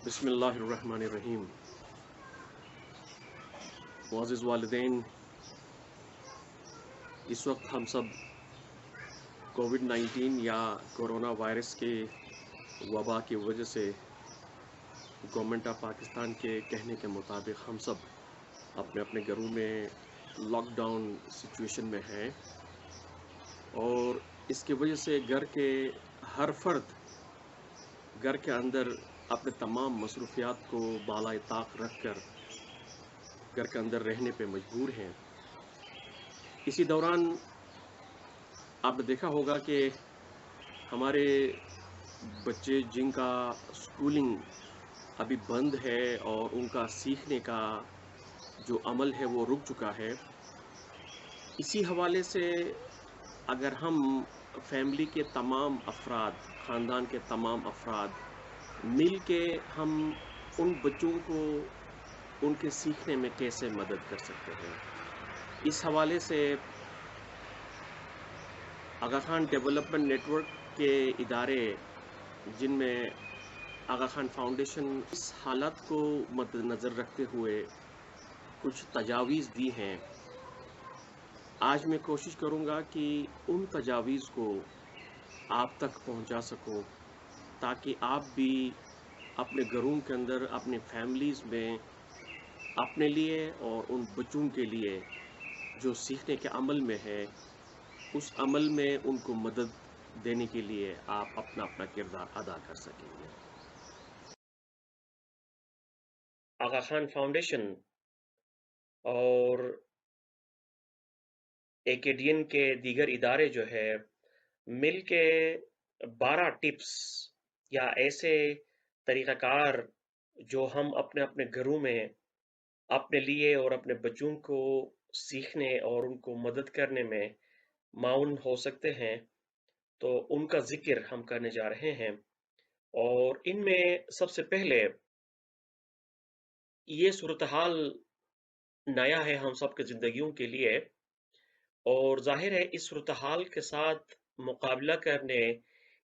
بسم اللہ الرحمن الرحیم۔ معزز والدین، اس وقت ہم سب کووڈ-19 یا کورونا وائرس کے وبا کی وجہ سے گورنمنٹ آف پاکستان کے کہنے کے مطابق ہم سب اپنے اپنے گھروں میں لاک ڈاؤن سچویشن میں ہیں، اور اس کی وجہ سے گھر کے ہر فرد گھر کے اندر اپنے تمام مصروفیات کو بالائے طاق رکھ کر گھر کے اندر رہنے پہ مجبور ہیں۔ اسی دوران آپ نے دیکھا ہوگا کہ ہمارے بچے جن کا سکولنگ ابھی بند ہے اور ان کا سیکھنے کا جو عمل ہے وہ رک چکا ہے، اسی حوالے سے اگر ہم فیملی کے تمام افراد، خاندان کے تمام افراد مل کے ہم ان بچوں کو ان کے سیکھنے میں کیسے مدد کر سکتے ہیں، اس حوالے سے آغا خان ڈیولپمنٹ نیٹ ورک کے ادارے، جن میں آغا خان فاؤنڈیشن، اس حالت کو مد نظر رکھتے ہوئے کچھ تجاویز دی ہیں۔ آج میں کوشش کروں گا کہ ان تجاویز کو آپ تک پہنچا سکوں، تاکہ آپ بھی اپنے گھروں کے اندر، اپنے فیملیز میں اپنے لیے اور ان بچوں کے لیے جو سیکھنے کے عمل میں ہے، اس عمل میں ان کو مدد دینے کے لیے آپ اپنا اپنا کردار ادا کر سکیں گے۔ آغا خان فاؤنڈیشن اور ایکیڈین کے دیگر ادارے جو ہے مل کے 12 ٹپس یا ایسے طریقہ کار جو ہم اپنے اپنے گھروں میں اپنے لیے اور اپنے بچوں کو سیکھنے اور ان کو مدد کرنے میں معاون ہو سکتے ہیں، تو ان کا ذکر ہم کرنے جا رہے ہیں۔ اور ان میں سب سے پہلے یہ صورتحال نیا ہے ہم سب کے زندگیوں کے لیے، اور ظاہر ہے اس صورتحال کے ساتھ مقابلہ کرنے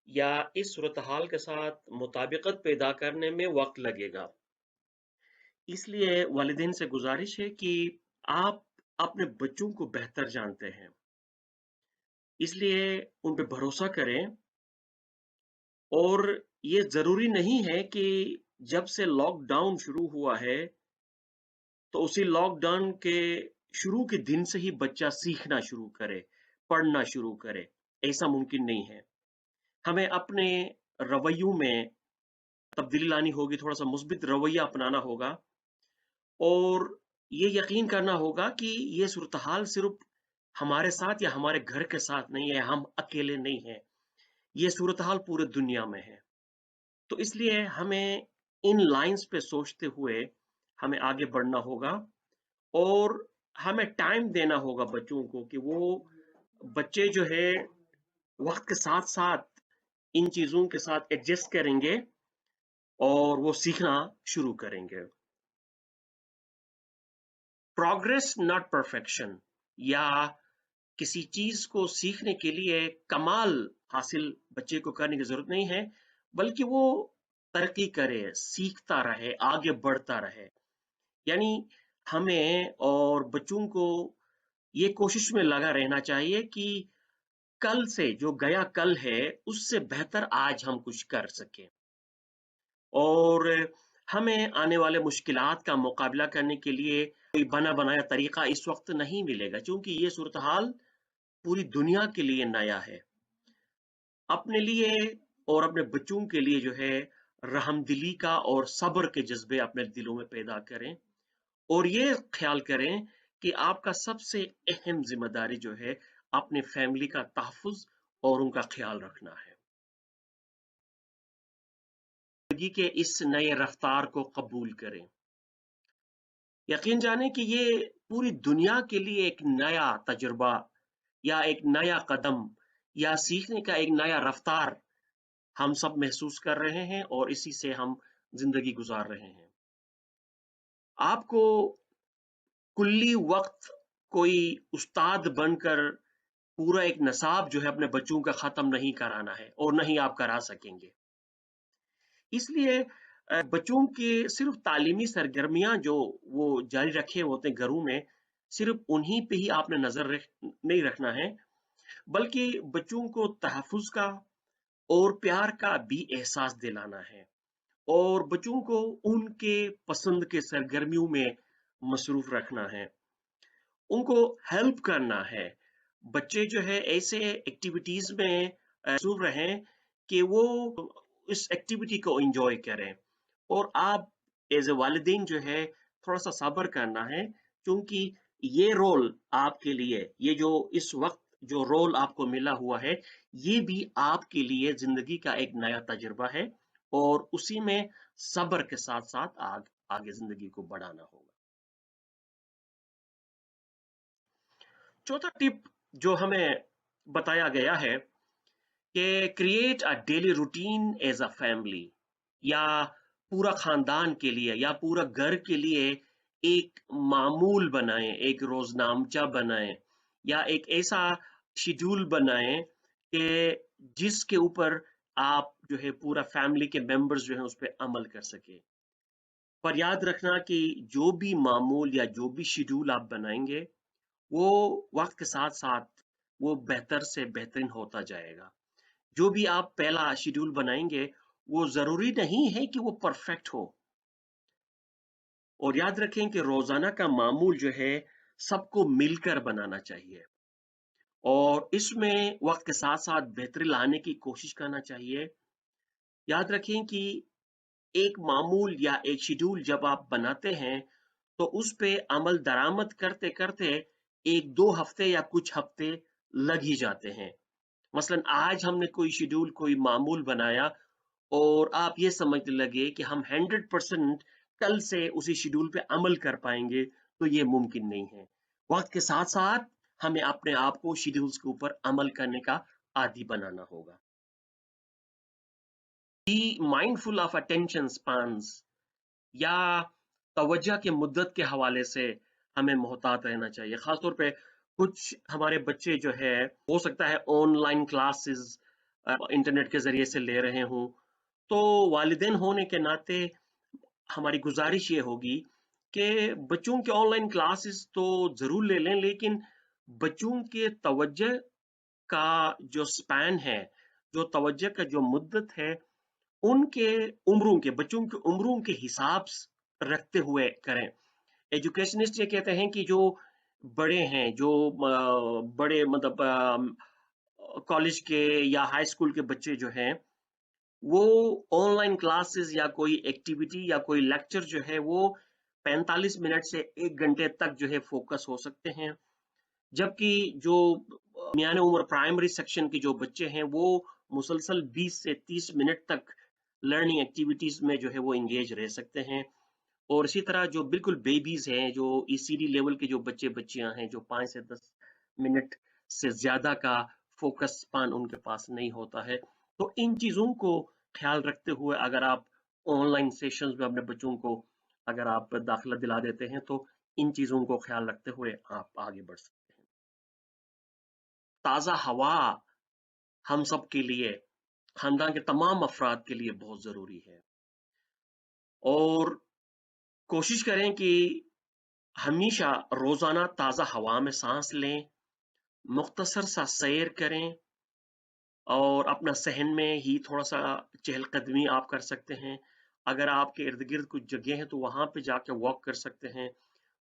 یا اس صورتحال کے ساتھ مطابقت پیدا کرنے میں وقت لگے گا۔ اس لیے والدین سے گزارش ہے کہ آپ اپنے بچوں کو بہتر جانتے ہیں، اس لیے ان پہ بھروسہ کریں، اور یہ ضروری نہیں ہے کہ جب سے لاک ڈاؤن شروع ہوا ہے تو اسی لاک ڈاؤن کے شروع کے دن سے ہی بچہ سیکھنا شروع کرے، پڑھنا شروع کرے۔ ایسا ممکن نہیں ہے۔ ہمیں اپنے رویوں میں تبدیلی لانی ہوگی، تھوڑا سا مثبت رویہ اپنانا ہوگا، اور یہ یقین کرنا ہوگا کہ یہ صورتحال صرف ہمارے ساتھ یا ہمارے گھر کے ساتھ نہیں ہے، ہم اکیلے نہیں ہیں، یہ صورتحال پورے دنیا میں ہے۔ تو اس لیے ہمیں ان لائنز پہ سوچتے ہوئے ہمیں آگے بڑھنا ہوگا، اور ہمیں ٹائم دینا ہوگا بچوں کو کہ وہ بچے جو ہے وقت کے ساتھ ساتھ ان چیزوں کے ساتھ ایڈجسٹ کریں گے اور وہ سیکھنا شروع کریں گے۔ پروگریس ناٹ پرفیکشن، یا کسی چیز کو سیکھنے کے لیے کمال حاصل بچے کو کرنے کی ضرورت نہیں ہے، بلکہ وہ ترقی کرے، سیکھتا رہے، آگے بڑھتا رہے۔ یعنی ہمیں اور بچوں کو یہ کوشش میں لگا رہنا چاہیے کہ کل سے جو گیا کل ہے اس سے بہتر آج ہم کچھ کر سکیں، اور ہمیں آنے والے مشکلات کا مقابلہ کرنے کے لیے کوئی بنا بنایا طریقہ اس وقت نہیں ملے گا، چونکہ یہ صورتحال پوری دنیا کے لیے نیا ہے۔ اپنے لیے اور اپنے بچوں کے لیے جو ہے رحم دلی کا اور صبر کے جذبے اپنے دلوں میں پیدا کریں، اور یہ خیال کریں کہ آپ کا سب سے اہم ذمہ داری جو ہے اپنے فیملی کا تحفظ اور ان کا خیال رکھنا ہے۔ زندگی کے اس نئے رفتار کو قبول کریں، یقین جانیں کہ یہ پوری دنیا کے لیے ایک نیا تجربہ یا ایک نیا قدم یا سیکھنے کا ایک نیا رفتار ہم سب محسوس کر رہے ہیں، اور اسی سے ہم زندگی گزار رہے ہیں۔ آپ کو کلی وقت کوئی استاد بن کر پورا ایک نصاب جو ہے اپنے بچوں کا ختم نہیں کرانا ہے، اور نہ ہی آپ کرا سکیں گے۔ اس لیے बच्चों के सिर्फ तालीमी सरगर्मियां जो वो जारी रखे होते हैं घरों में, सिर्फ उन्हीं पे ही आपने नहीं रखना है, बल्कि बच्चों को तहफ़्फ़ुज़ का और प्यार का भी एहसास दिलाना है और बच्चों को उनके पसंद के सरगर्मियों में मसरूफ रखना है, उनको हेल्प करना है। बच्चे जो है ऐसे एक्टिविटीज़ में मसरूफ रहें कि वो इस एक्टिविटी को एंजॉय करें और आप एज़ अ वालिदैन जो है थोड़ा-सा सब्र करना है, क्योंकि ये रोल आपके लिए, ये जो इस वक़्त जो रोल आपको मिला हुआ है, ये भी आपके लिए ज़िंदगी का एक नया तजुर्बा है और उसी में सब्र के साथ-साथ आगे ज़िंदगी को बढ़ाना होगा। चौथा टिप जो हमें बताया गया है कि create a daily routine as a family, या पूरा खानदान के लिए या पूरा घर के लिए एक मामूल बनाएं, एक रोजनामचा बनाएं या एक ऐसा शेड्यूल बनाएं कि जिसके ऊपर आप जो है पूरा फैमिली के मेंबर्स जो है उस पर अमल कर सके। पर याद रखना कि जो भी मामूल या जो भी शेड्यूल आप बनाएंगे वो वक्त के साथ साथ वो बेहतर से बेहतरीन होता जाएगा। जो भी आप पहला शेड्यूल बनाएंगे वो जरूरी नहीं है कि वो परफेक्ट हो, और याद रखें कि रोजाना का मामूल जो है सबको मिलकर बनाना चाहिए और इसमें वक्त के साथ साथ बेहतरी लाने की कोशिश करना चाहिए। याद रखें कि एक मामूल या एक शेड्यूल जब आप बनाते हैं तो उस पे अमल दरामद करते करते एक दो हफ्ते या कुछ हफ्ते लग ही जाते हैं। मसलन आज हमने कोई शेड्यूल कोई मामूल बनाया और आप ये समझने लगे कि हम 100% कल से उसी शेड्यूल पे अमल कर पाएंगे, तो ये मुमकिन नहीं है। वक्त के साथ साथ हमें अपने आप को शेड्यूल्स के ऊपर अमल करने का आदी बनाना होगा। Be mindful of attention spans, या तवज्जो की मुद्दत के हवाले से हमें मोहतात रहना चाहिए। खासतौर पे कुछ हमारे बच्चे जो है हो सकता है ऑनलाइन क्लासेस इंटरनेट के जरिए से ले रहे हों, तो वालिदैन होने के नाते हमारी गुजारिश ये होगी कि बच्चों के ऑनलाइन क्लासेस तो ज़रूर ले लें, लेकिन बच्चों के तवज्जो का जो स्पैन है, जो तवज्जो का जो मुद्दत है, उनके उम्रों के बच्चों की उम्रों के हिसाब रखते हुए करें। एजुकेशनिस्ट ये कहते हैं कि जो बड़े हैं, जो बड़े मतलब कॉलेज के या हाई स्कूल के बच्चे जो हैं, वो ऑनलाइन क्लासेस या कोई एक्टिविटी या कोई लेक्चर जो है वो 45 मिनट से 1 घंटे तक जो है फोकस हो सकते हैं, जबकि जो मियान उम्र प्राइमरी सेक्शन के जो बच्चे हैं वो मुसलसल 20 से 30 मिनट तक लर्निंग एक्टिविटीज में जो है वो इंगेज रह सकते हैं। और इसी तरह जो बिल्कुल बेबीज हैं, जो ईसीडी लेवल के जो बच्चे बच्चियां हैं, जो 5 से 10 मिनट से ज्यादा का फोकस स्पान उनके पास नहीं होता है, तो इन चीजों को ख्याल रखते हुए अगर आप ऑनलाइन सेशंस में अपने बच्चों को अगर आप दाखिला दिला देते हैं तो इन चीजों को ख्याल रखते हुए आप आगे बढ़ सकते हैं। ताज़ा हवा हम सब के लिए, खानदान के तमाम अफराद के लिए बहुत ज़रूरी है, और कोशिश करें कि हमेशा रोज़ाना ताज़ा हवा में सांस लें, मुख्तसर सा सैर करें और अपना सहन में ही थोड़ा-सा चहलकदमी आप कर सकते हैं। अगर आपके इर्द-गिर्द कुछ जगह है तो वहाँ पे जाके वॉक कर सकते हैं।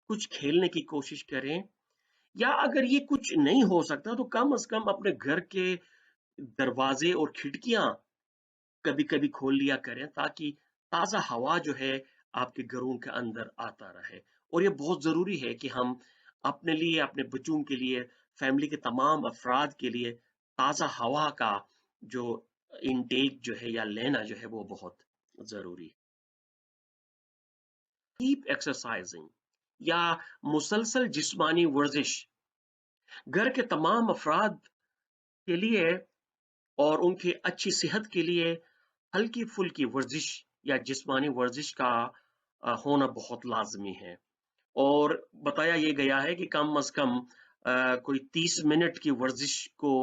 कुछ खेलने की कोशिश करें, या अगर ये कुछ नहीं हो सकता तो कम से कम अपने घर के दरवाजे और खिड़कियाँ कभी-कभी खोल लिया करें, ताकि ताज़ा हवा जो है आपके घरों के अंदर आता रहे। और ये बहुत ज़रूरी है कि हम अपने लिए, अपने बच्चों के लिए, फैमिली के तमाम अफराद के लिए ताज़ा हवा का जो इनटेक जो है या लेना जो है वो बहुत ज़रूरी है। कीप एक्सरसाइजिंग, या मुसलसल जिस्मानी वर्जिश घर के तमाम अफराद के लिए और उनकी अच्छी सेहत के लिए हल्की फुल्की वर्जिश या जिस्मानी वर्जिश का होना बहुत लाजमी है। और बताया ये गया है कि कम अज कम कोई 30 मिनट की वर्जिश को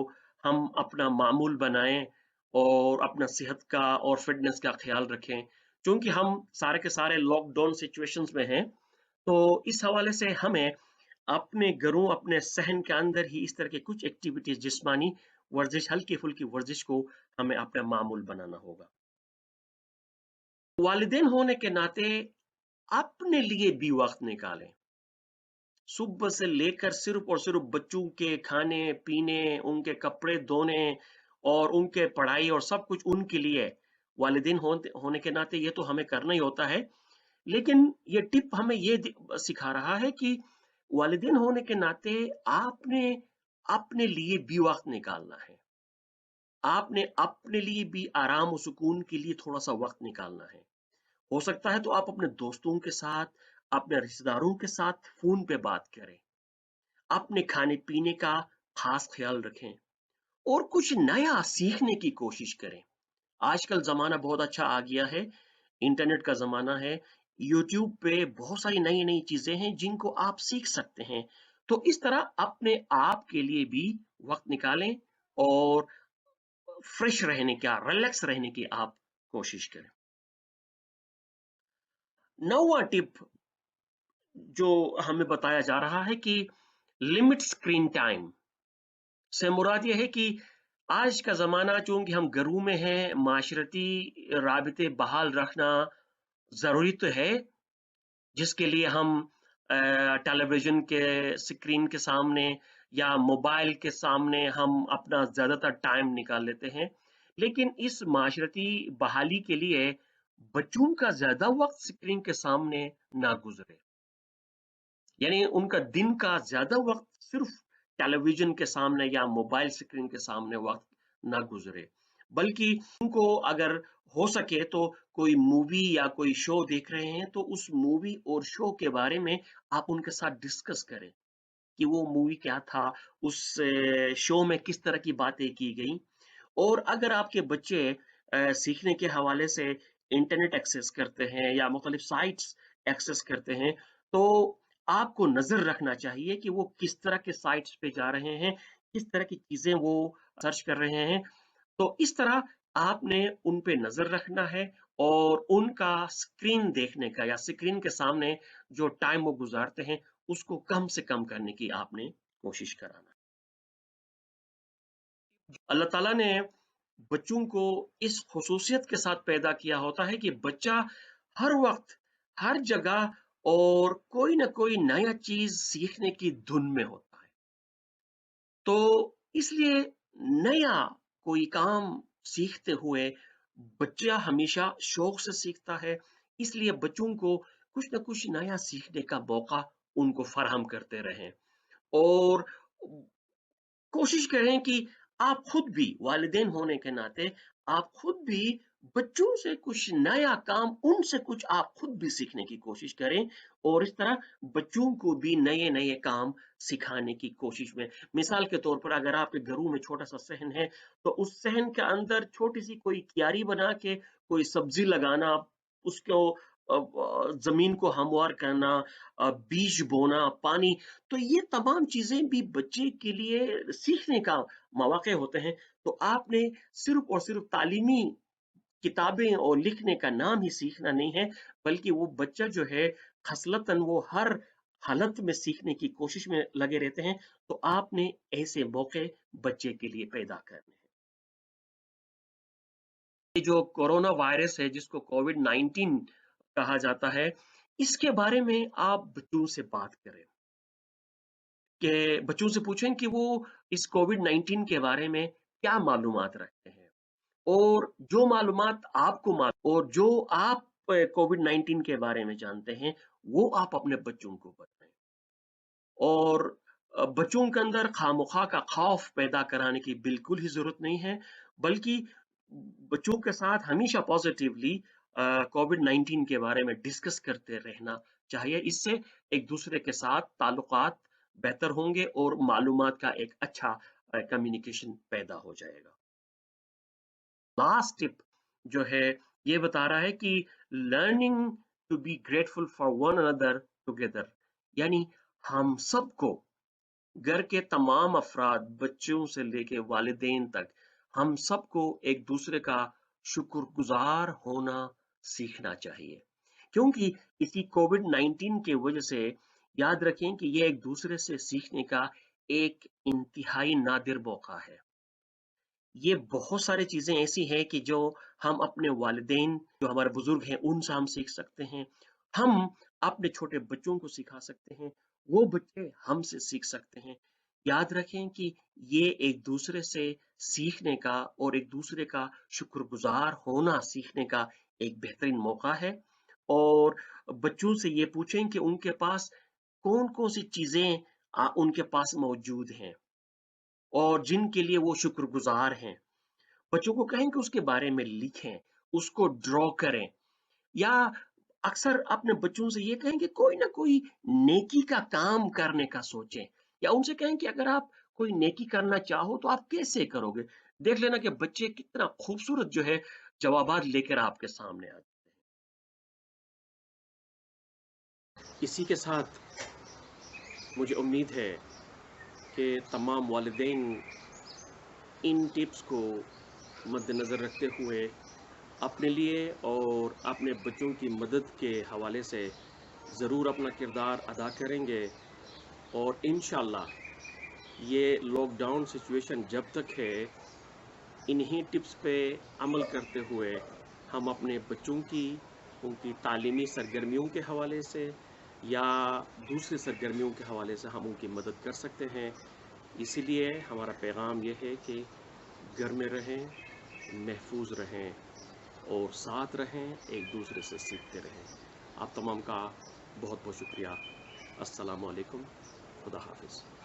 हम अपना मामूल बनाएं और अपना सेहत का और फिटनेस का ख्याल रखें, चूंकि हम सारे के सारे लॉकडाउन सिचुएशंस में हैं, तो इस हवाले से हमें अपने घरों, अपने सहन के अंदर ही इस तरह के कुछ एक्टिविटीज, जिस्मानी वर्जिश, हल्की फुल्की वर्जिश को हमें अपना मामूल बनाना होगा। वालिदैन होने के नाते अपने लिए भी वक्त निकालें। सुबह से लेकर सिर्फ और सिर्फ बच्चों के खाने पीने, उनके कपड़े धोने और उनके पढ़ाई और सब कुछ उनके लिए वालिदैन होने के नाते ये तो हमें करना ही होता है। लेकिन ये टिप हमें ये सिखा रहा है कि वालिदैन होने के नाते आपने अपने लिए भी वक्त निकालना है। आपने अपने लिए भी आराम और सुकून के लिए थोड़ा सा वक्त निकालना है। हो सकता है तो आप अपने दोस्तों के साथ, अपने रिश्तेदारों के साथ फोन पे बात करें, अपने खाने पीने का खास ख्याल रखें और कुछ नया सीखने की कोशिश करें। आजकल जमाना बहुत अच्छा आ गया है, इंटरनेट का जमाना है। यूट्यूब पे बहुत सारी नई नई चीजें हैं जिनको आप सीख सकते हैं। तो इस तरह अपने आप के लिए भी वक्त निकालें और फ्रेश रहने का, रिलैक्स रहने की आप कोशिश करें। नौवां टिप जो हमें बताया जा रहा है कि लिमिट स्क्रीन टाइम से मुराद ये है कि आज का ज़माना चूँकि हम घरों में हैं, माशरती राबिते बहाल रखना ज़रूरी तो है, जिसके लिए हम टेलीविज़न के स्क्रीन के सामने या मोबाइल के सामने हम अपना ज़्यादातर टाइम निकाल लेते हैं। लेकिन इस माशरती बहाली के लिए बच्चों का ज़्यादा वक़्त स्क्रीन के सामने ना गुज़रे। यानी उनका दिन का ज्यादा वक्त सिर्फ टेलीविजन के सामने या मोबाइल स्क्रीन के सामने वक्त ना गुजरे, बल्कि उनको अगर हो सके तो कोई मूवी या कोई शो देख रहे हैं तो उस मूवी और शो के बारे में आप उनके साथ डिस्कस करें कि वो मूवी क्या था, उस शो में किस तरह की बातें की गई। और अगर आपके बच्चे सीखने के हवाले से इंटरनेट एक्सेस करते हैं या मुख्तलिफ साइट्स एक्सेस करते हैं, तो आपको नजर रखना चाहिए कि वो किस तरह के साइट्स पे जा रहे हैं, किस तरह की चीजें वो सर्च कर रहे हैं। तो इस तरह आपने उन पे नजर रखना है और उनका स्क्रीन देखने का या स्क्रीन के सामने जो टाइम वो गुजारते हैं उसको कम से कम करने की आपने कोशिश कराना। अल्लाह ताला ने बच्चों को इस खसूसियत के साथ पैदा किया होता है कि बच्चा हर वक्त, हर जगह और कोई ना कोई नया चीज सीखने की धुन में होता है। तो इसलिए नया कोई काम सीखते हुए बच्चा हमेशा शौक से सीखता है। इसलिए बच्चों को कुछ ना कुछ नया सीखने का मौका उनको फराहम करते रहें और कोशिश करें कि आप खुद भी वालिदैन होने के नाते आप खुद भी बच्चों से कुछ नया काम, उनसे कुछ आप खुद भी सीखने की कोशिश करें और इस तरह बच्चों को भी नए नए काम सिखाने की कोशिश में। मिसाल के तौर पर अगर आपके घरों में छोटा सा सहन है तो उस सहन के अंदर छोटी सी कोई क्यारी बना के कोई सब्जी लगाना, उसको जमीन को हमवार करना, बीज बोना, पानी, तो ये तमाम चीजें भी बच्चे के लिए सीखने का मौके होते हैं। तो आपने सिर्फ और सिर्फ तालीमी किताबें और लिखने का नाम ही सीखना नहीं है, बल्कि वो बच्चा जो है खसलतन वो हर हालत में सीखने की कोशिश में लगे रहते हैं। तो आपने ऐसे मौके बच्चे के लिए पैदा करने हैं। ये जो कोरोना वायरस है जिसको कोविड 19 कहा जाता है, इसके बारे में आप बच्चों से बात करें कि बच्चों से पूछें कि वो इस कोविड 19 के बारे में क्या मालूमात रखते हैं और जो मालूमात आपको और जो आप कोविड 19 के बारे में जानते हैं वो आप अपने बच्चों को बताएं और बच्चों के अंदर खामोखा का खौफ पैदा कराने की बिल्कुल ही जरूरत नहीं है, बल्कि बच्चों के साथ हमेशा पॉजिटिवली कोविड 19 के बारे में डिस्कस करते रहना चाहिए। इससे एक दूसरे के साथ ताल्लुकात बेहतर होंगे और मालूमात का एक अच्छा कम्युनिकेशन पैदा हो जाएगा। लास्ट टिप जो है ये बता रहा है कि learning to be grateful for one another together, यानी हम सबको, घर के तमाम अफराद, बच्चों से लेके वालिदैन तक, हम सबको एक दूसरे का शुक्रगुजार होना सीखना चाहिए, क्योंकि इसी कोविड-19 की वजह से याद रखें कि ये एक दूसरे से सीखने का एक इंतहाई नादिर मौका है। ये बहुत सारी चीज़ें ऐसी हैं कि जो हम अपने वालिदैन, जो हमारे बुज़ुर्ग हैं, उनसे हम सीख सकते हैं। हम अपने छोटे बच्चों को सिखा सकते हैं, वो बच्चे हमसे सीख सकते हैं। याद रखें कि ये एक दूसरे से सीखने का और एक दूसरे का शुक्रगुज़ार होना सीखने का एक बेहतरीन मौका है। और बच्चों से ये पूछें कि उनके पास कौन-कौन सी चीज़ें उनके पास मौजूद हैं और जिनके लिए वो शुक्रगुज़ार हैं। बच्चों को कहें कि उसके बारे में लिखें, उसको ड्रॉ करें, या अक्सर अपने बच्चों से ये कहें कि कोई ना कोई नेकी का काम करने का सोचें, या उनसे कहें कि अगर आप कोई नेकी करना चाहो तो आप कैसे करोगे? देख लेना कि बच्चे कितना खूबसूरत जो है जवाबात लेकर आपके सामने आते हैं। इसी के साथ मुझे उम्मीद है कि तमाम वालिदैन इन टिप्स को मद्देनज़र रखते हुए अपने लिए और अपने बच्चों की मदद के हवाले से ज़रूर अपना किरदार अदा करेंगे, और इंशाअल्लाह ये लॉकडाउन सिचुएशन जब तक है, इन्हीं टिप्स पे अमल करते हुए हम अपने बच्चों की उनकी तालीमी सरगर्मियों के हवाले से या दूसरी सरगर्मियों के हवाले से हम उनकी मदद कर सकते हैं। इसीलिए हमारा पैगाम ये है कि घर में रहें, महफूज रहें और साथ रहें, एक दूसरे से सीखते रहें। आप तमाम का बहुत बहुत शुक्रिया। अस्सलामु अलैकुम। खुदा हाफिज़।